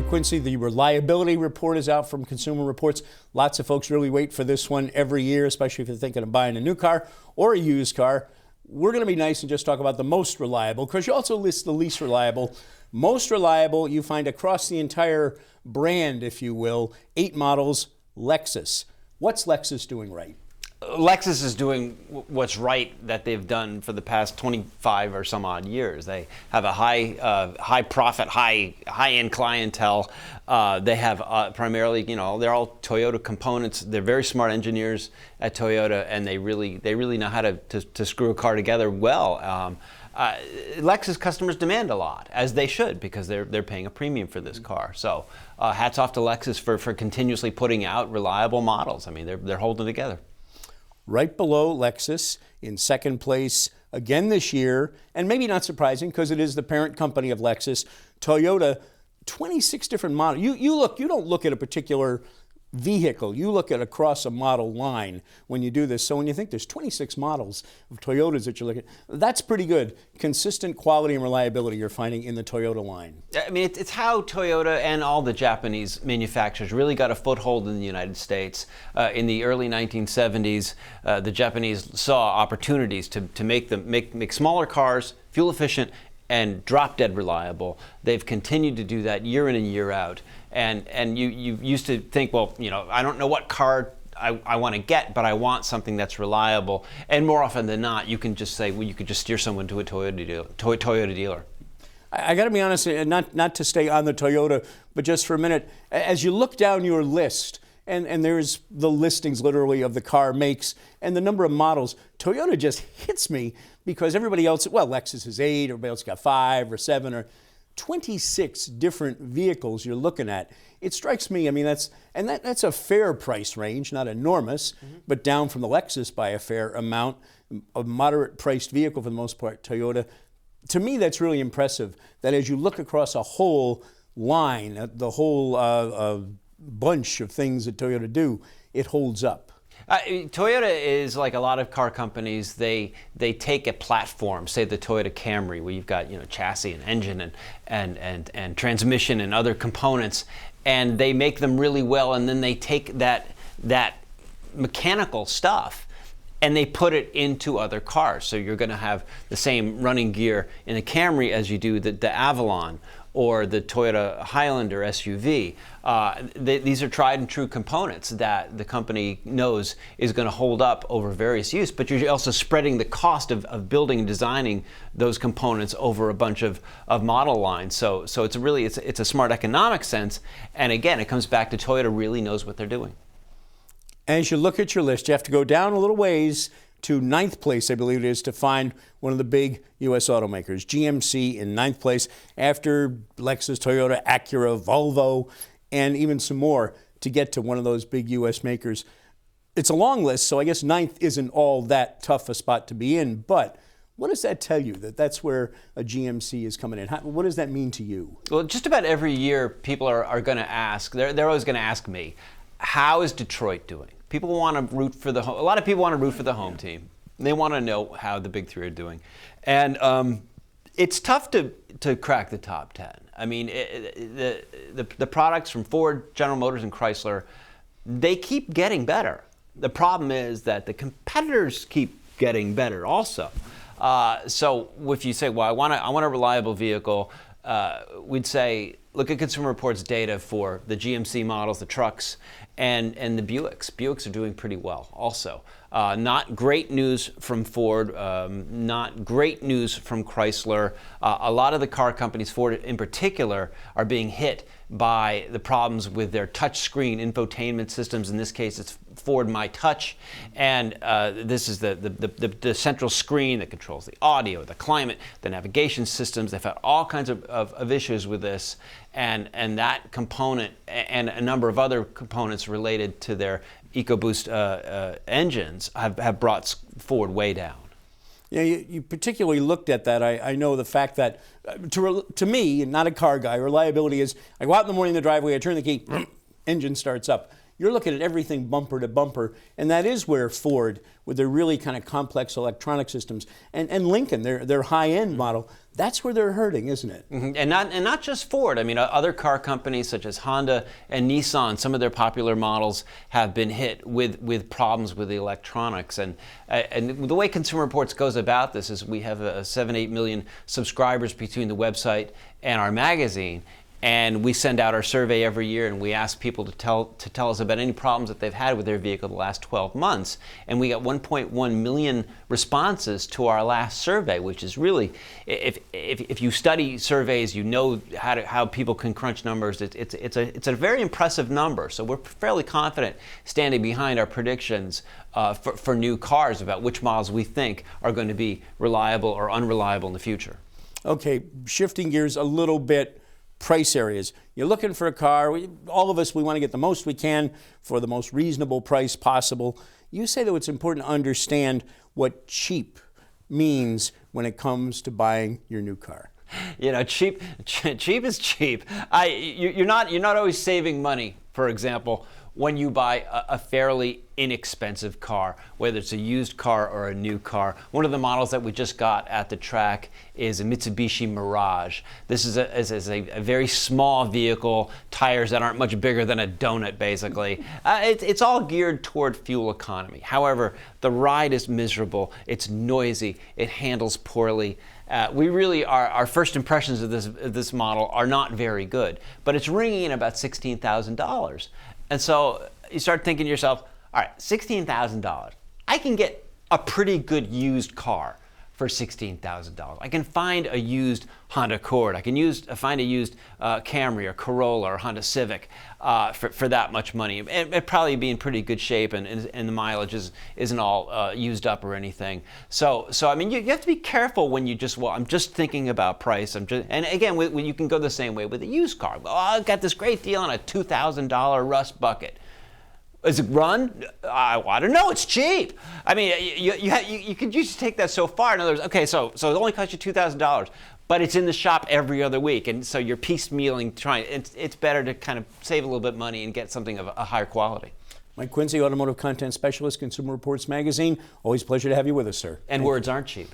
Quincy, the reliability report is out from Consumer Reports. Lots of folks really wait for this one every year, especially if you're thinking of buying a new car or a used car. We're going to be nice and just talk about the most reliable, because you also list the least reliable. Most reliable you find across the entire brand, if you will, 8 models, Lexus. What's Lexus doing right? Lexus is doing what's right that they've done for the past 25 or some odd years. They have a high profit, high-end clientele. They have primarily, they're all Toyota components. They're very smart engineers at Toyota, and they really know how to screw a car together well. Lexus customers demand a lot, as they should, because they're paying a premium for this car. So hats off to Lexus for continuously putting out reliable models. I mean, they're holding together. Right below Lexus, in second place again this year, and maybe not surprising because it is the parent company of Lexus, Toyota, 26 different models. You don't look at a particular vehicle, you look at across a model line when you do this. So when you think there's 26 models of Toyotas that you're looking at, that's pretty good. Consistent quality and reliability you're finding in the Toyota line. I mean, it's how Toyota and all the Japanese manufacturers really got a foothold in the United States. In the early 1970s, the Japanese saw opportunities to make smaller cars, fuel efficient, and drop dead reliable. They've continued to do that year in and year out. And you used to think, well, I don't know what car I want to get, but I want something that's reliable. And more often than not, you can just say, well, you could just steer someone to a Toyota dealer. I got to be honest, not to stay on the Toyota, but just for a minute, as you look down your list, and there's the listings literally of the car makes and the number of models, Toyota just hits me because everybody else, well, Lexus is 8, everybody else got 5 or 7 or 26 different vehicles you're looking at. It strikes me, I mean, that's a fair price range, not enormous, but down from the Lexus by a fair amount. A moderate priced vehicle for the most part, Toyota. To me, that's really impressive, that as you look across a whole line, the whole bunch of things that Toyota do, it holds up. Toyota is like a lot of car companies. They take a platform, say the Toyota Camry, where you've got chassis and engine and transmission and other components, and they make them really well, and then they take that mechanical stuff and they put it into other cars. So you're going to have the same running gear in the Camry as you do the Avalon or the Toyota Highlander SUV. These are tried and true components that the company knows is going to hold up over various use, but you're also spreading the cost of building and designing those components over a bunch of model lines. So it's a smart economic sense, and again, it comes back to Toyota really knows what they're doing. As you look at your list, you have to go down a little ways to 9th place, I believe it is, to find one of the big U.S. automakers. GMC in 9th place, after Lexus, Toyota, Acura, Volvo, and even some more to get to one of those big U.S. makers. It's a long list, so I guess 9th isn't all that tough a spot to be in, but what does that tell you, that that's where a GMC is coming in? What does that mean to you? Well, just about every year, people are going to ask, they're always going to ask me, how is Detroit doing? People want to root for a lot of people want to root for the home team. They want to know how the big three are doing. And it's tough to crack the top 10. I mean, the products from Ford, General Motors, and Chrysler, they keep getting better. The problem is that the competitors keep getting better also. So if you say, well, I want a reliable vehicle, we'd say, look at Consumer Reports data for the GMC models, the trucks, and the Buicks. Buicks are doing pretty well also. Not great news from Ford, not great news from Chrysler. A lot of the car companies, Ford in particular, are being hit by the problems with their touchscreen infotainment systems. In this case, it's Ford My Touch, and this is the central screen that controls the audio, the climate, the navigation systems. They've had all kinds of issues with this, and that component and a number of other components related to their EcoBoost engines have brought Ford way down. Yeah, you particularly looked at that. I know the fact that, to me, not a car guy, reliability is, I go out in the morning in the driveway, I turn the key, engine starts up. you're looking at everything bumper to bumper, and that is where Ford, with their really kind of complex electronic systems, and Lincoln, their high-end model, that's where they're hurting, isn't it? Mm-hmm. And not just Ford. I mean, other car companies such as Honda and Nissan, some of their popular models have been hit with problems with the electronics. And the way Consumer Reports goes about this is we have 7-8 million subscribers between the website and our magazine. And we send out our survey every year, and we ask people to tell us about any problems that they've had with their vehicle the last 12 months. And we got 1.1 million responses to our last survey, which is really, if you study surveys, you know how people can crunch numbers. It's a very impressive number. So we're fairly confident standing behind our predictions for new cars about which models we think are going to be reliable or unreliable in the future. Okay, shifting gears a little bit. Price areas. You're looking for a car. All of us, we want to get the most we can for the most reasonable price possible. You say that it's important to understand what cheap means when it comes to buying your new car. You know, cheap is cheap. You're not always saving money. For example, when you buy a fairly inexpensive car, whether it's a used car or a new car. One of the models that we just got at the track is a Mitsubishi Mirage. This is a very small vehicle, tires that aren't much bigger than a donut, basically. It's all geared toward fuel economy. However, the ride is miserable, it's noisy, it handles poorly. We really our first impressions of this model are not very good, but it's ringing in about $16,000. And so you start thinking to yourself, all right, $16,000. I can get a pretty good used car for $16,000. I can find a used Honda Accord. I can find a used Camry or Corolla or Honda Civic for that much money. It'd probably be in pretty good shape, and the mileage isn't all used up or anything. So I mean, you have to be careful when you I'm just thinking about price. And again, when you can go the same way with a used car. Oh, I got this great deal on a $2,000 rust bucket. Is it run? I don't know. It's cheap. I mean, you could just take that so far. In other words, okay, so it only costs you $2,000, but it's in the shop every other week, and so you're piecemealing. It's better to kind of save a little bit of money and get something of a higher quality. Mike Quincy, Automotive Content Specialist, Consumer Reports Magazine. Always a pleasure to have you with us, sir. And words aren't cheap.